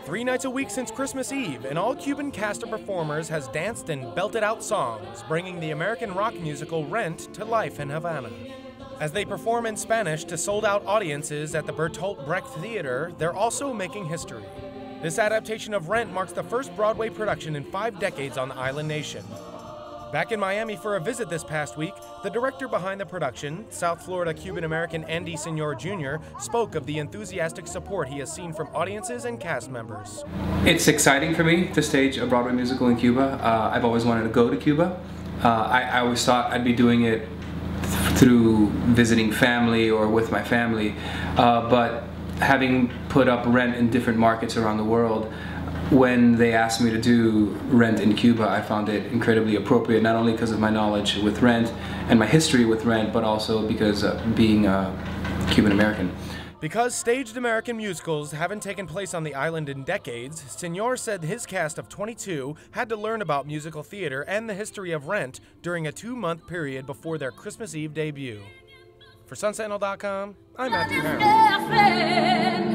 3 nights a week since Christmas Eve, an all-Cuban cast of performers has danced and belted out songs, bringing the American rock musical Rent to life in Havana. As they perform in Spanish to sold-out audiences at the Bertolt Brecht Theater, they're also making history. This adaptation of Rent marks the first Broadway production in 5 decades on the island nation. Back in Miami for a visit this past week, the director behind the production, South Florida Cuban-American Andy Senor Jr., spoke of the enthusiastic support he has seen from audiences and cast members. It's exciting for me to stage a Broadway musical in Cuba. I've always wanted to go to Cuba. I always thought I'd be doing it through visiting family or with my family, but having put up Rent in different markets around the world, when they asked me to do Rent in Cuba, I found it incredibly appropriate, not only because of my knowledge with Rent and my history with Rent, but also because being Cuban American. Because staged American musicals haven't taken place on the island in decades, Senor said his cast of 22 had to learn about musical theater and the history of Rent during a 2-month period before their Christmas Eve debut. For Sentinel.com, I'm Matthew Harris.